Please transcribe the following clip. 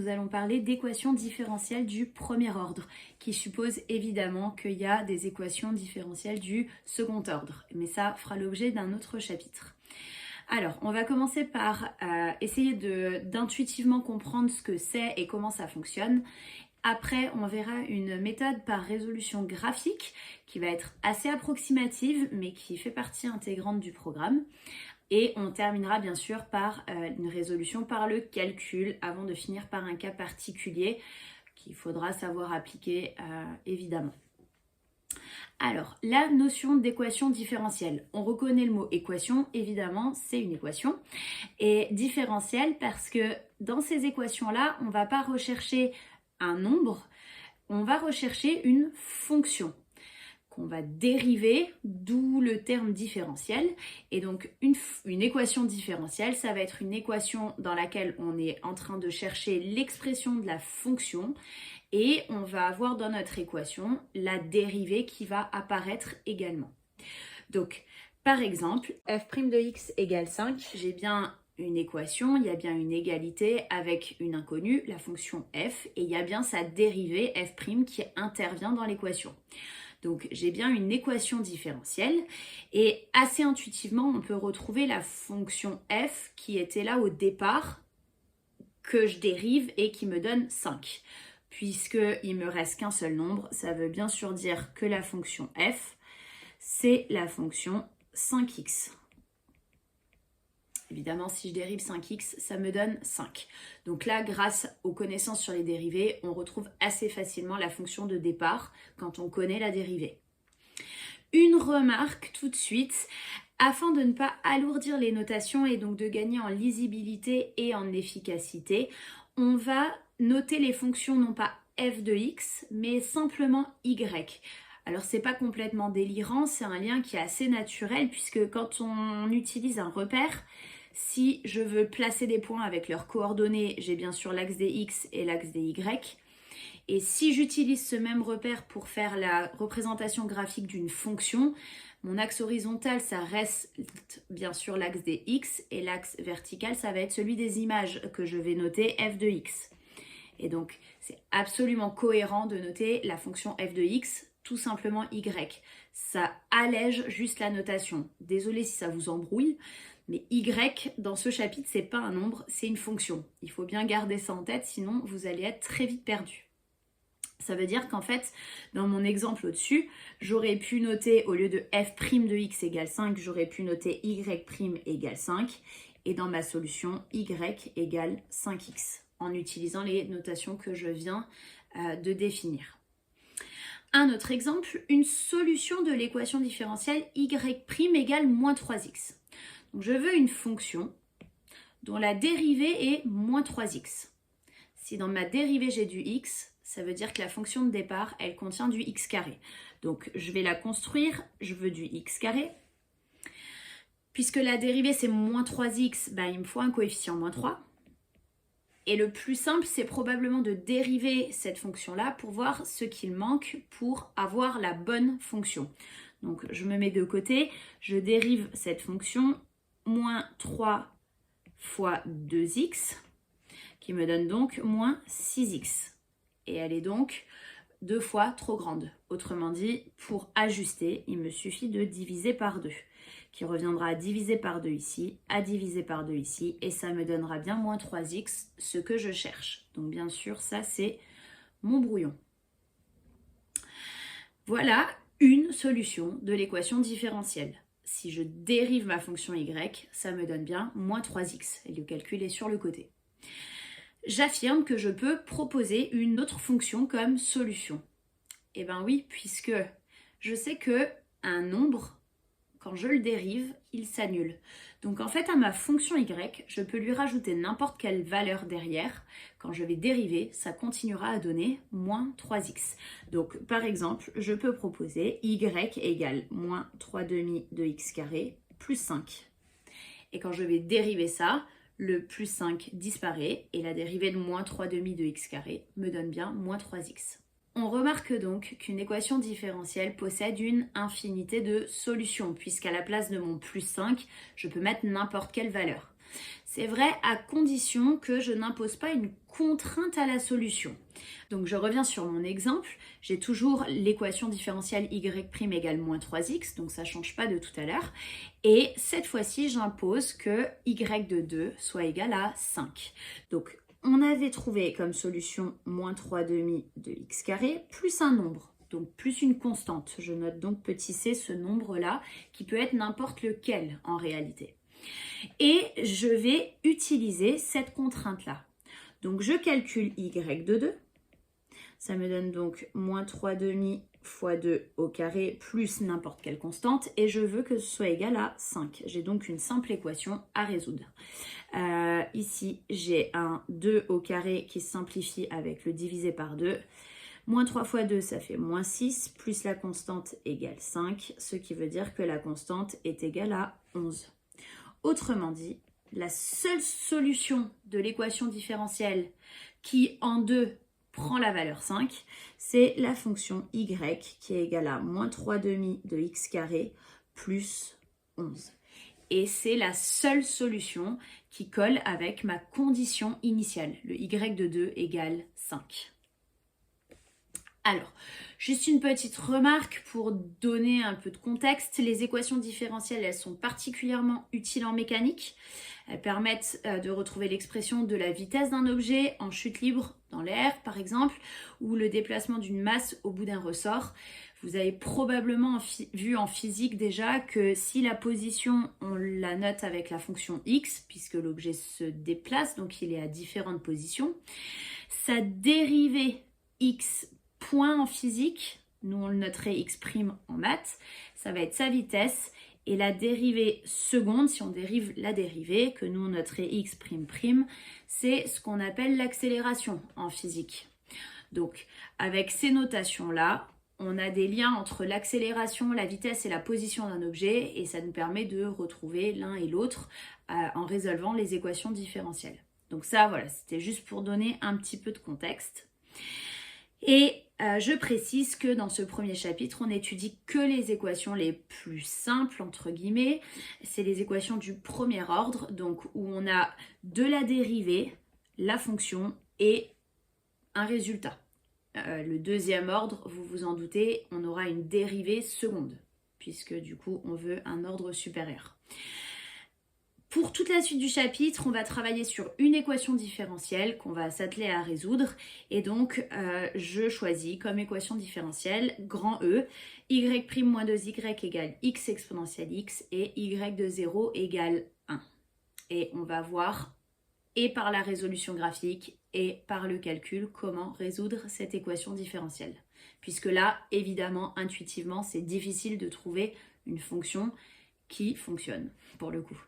allons parler d'équations différentielles du premier ordre, qui suppose évidemment qu'il y a des équations différentielles du second ordre, mais ça fera l'objet d'un autre chapitre. Alors, on va commencer par essayer d'intuitivement comprendre ce que c'est et comment ça fonctionne. Après, on verra une méthode par résolution graphique qui va être assez approximative, mais qui fait partie intégrante du programme. Et on terminera bien sûr par une résolution par le calcul avant de finir par un cas particulier qu'il faudra savoir appliquer évidemment. Alors, la notion d'équation différentielle. On reconnaît le mot équation, évidemment, c'est une équation. Et différentielle parce que dans ces équations-là, on ne va pas rechercher un nombre, on va rechercher une fonction qu'on va dériver, d'où le terme différentiel. Et donc, une équation différentielle, ça va être une équation dans laquelle on est en train de chercher l'expression de la fonction et on va avoir dans notre équation la dérivée qui va apparaître également. Donc, par exemple, f' de x égale 5, j'ai bien une équation, il y a bien une égalité avec une inconnue, la fonction f, et il y a bien sa dérivée f' qui intervient dans l'équation. Donc j'ai bien une équation différentielle et assez intuitivement on peut retrouver la fonction f qui était là au départ, que je dérive et qui me donne 5. Puisqu'il ne me reste qu'un seul nombre, ça veut bien sûr dire que la fonction f, c'est la fonction 5x. Évidemment, si je dérive 5x, ça me donne 5. Donc là, grâce aux connaissances sur les dérivées, on retrouve assez facilement la fonction de départ quand on connaît la dérivée. Une remarque tout de suite, afin de ne pas alourdir les notations et donc de gagner en lisibilité et en efficacité, on va noter les fonctions non pas f de x, mais simplement y. Alors c'est pas complètement délirant, c'est un lien qui est assez naturel puisque quand on utilise un repère, si je veux placer des points avec leurs coordonnées, j'ai bien sûr l'axe des x et l'axe des y. Et si j'utilise ce même repère pour faire la représentation graphique d'une fonction, mon axe horizontal, ça reste bien sûr l'axe des x et l'axe vertical, ça va être celui des images que je vais noter f de x. Et donc, c'est absolument cohérent de noter la fonction f de x, tout simplement y. Ça allège juste la notation. Désolée si ça vous embrouille, mais y, dans ce chapitre, c'est pas un nombre, c'est une fonction. Il faut bien garder ça en tête, sinon vous allez être très vite perdu. Ça veut dire qu'en fait, dans mon exemple au-dessus, j'aurais pu noter, au lieu de f' de x égale 5, j'aurais pu noter y' égale 5. Et dans ma solution, y égale 5x, en utilisant les notations que je viens de définir. Un autre exemple, une solution de l'équation différentielle y' égale moins 3x. Donc je veux une fonction dont la dérivée est moins 3x. Si dans ma dérivée j'ai du x, ça veut dire que la fonction de départ, elle contient du x carré. Donc je vais la construire, je veux du x carré. Puisque la dérivée c'est moins 3x, il me faut un coefficient moins 3. Et le plus simple, c'est probablement de dériver cette fonction-là pour voir ce qu'il manque pour avoir la bonne fonction. Donc je me mets de côté, je dérive cette fonction moins 3 fois 2x, qui me donne donc moins 6x. Et elle est donc 2 fois trop grande. Autrement dit, pour ajuster, il me suffit de diviser par 2, qui reviendra à diviser par 2 ici, à diviser par 2 ici, et ça me donnera bien moins 3x, ce que je cherche. Donc bien sûr, ça c'est mon brouillon. Voilà une solution de l'équation différentielle. Si je dérive ma fonction y, ça me donne bien moins 3x, et le calcul est sur le côté. J'affirme que je peux proposer une autre fonction comme solution. Eh bien oui, puisque je sais que un nombre, quand je le dérive, il s'annule. Donc en fait, à ma fonction y, je peux lui rajouter n'importe quelle valeur derrière. Quand je vais dériver, ça continuera à donner moins 3x. Donc par exemple, je peux proposer y égale moins 3 demi de x carré plus 5. Et quand je vais dériver ça, le plus 5 disparaît et la dérivée de moins 3 demi de x carré me donne bien moins 3x. On remarque donc qu'une équation différentielle possède une infinité de solutions, puisqu'à la place de mon plus 5, je peux mettre n'importe quelle valeur. C'est vrai à condition que je n'impose pas une contrainte à la solution. Donc je reviens sur mon exemple, j'ai toujours l'équation différentielle y' égale moins 3x, donc ça ne change pas de tout à l'heure. Et cette fois-ci, j'impose que y de 2 soit égal à 5. Donc on avait trouvé comme solution moins 3 demi de x carré plus un nombre. Donc plus une constante. Je note donc petit c ce nombre-là, qui peut être n'importe lequel en réalité. Et je vais utiliser cette contrainte-là. Donc je calcule y de 2. Ça me donne donc moins 3 demi fois 2 au carré plus n'importe quelle constante. Et je veux que ce soit égal à 5. J'ai donc une simple équation à résoudre. Ici, j'ai un 2 au carré qui se simplifie avec le divisé par 2. Moins 3 fois 2, ça fait moins 6, plus la constante égale 5, ce qui veut dire que la constante est égale à 11. Autrement dit, la seule solution de l'équation différentielle qui, en 2, prend la valeur 5, c'est la fonction y qui est égale à moins 3 demi de x carré plus 11. Et c'est la seule solution qui colle avec ma condition initiale, le y de 2 égale 5. Alors, juste une petite remarque pour donner un peu de contexte. Les équations différentielles, elles sont particulièrement utiles en mécanique. Elles permettent de retrouver l'expression de la vitesse d'un objet en chute libre dans l'air, par exemple, ou le déplacement d'une masse au bout d'un ressort. Vous avez probablement vu en physique déjà que si la position, on la note avec la fonction x, puisque l'objet se déplace, donc il est à différentes positions, sa dérivée x point en physique, nous on le noterait x' en maths, ça va être sa vitesse, et la dérivée seconde, si on dérive la dérivée, que nous on noterait x'', c'est ce qu'on appelle l'accélération en physique. Donc avec ces notations-là, on a des liens entre l'accélération, la vitesse et la position d'un objet, et ça nous permet de retrouver l'un et l'autre en résolvant les équations différentielles. Donc ça, voilà, c'était juste pour donner un petit peu de contexte. Et je précise que dans ce premier chapitre, on n'étudie que les équations les plus simples, entre guillemets. C'est les équations du premier ordre, donc où on a de la dérivée, la fonction et un résultat. Le deuxième ordre, vous vous en doutez, on aura une dérivée seconde, puisque du coup, on veut un ordre supérieur. Pour toute la suite du chapitre, on va travailler sur une équation différentielle qu'on va s'atteler à résoudre. Et donc, je choisis comme équation différentielle, grand E, y' moins 2y égale x exponentielle x et y de 0 égale 1. Et on va voir, et par la résolution graphique, et par le calcul, comment résoudre cette équation différentielle. Puisque là, évidemment, intuitivement, c'est difficile de trouver une fonction qui fonctionne, pour le coup.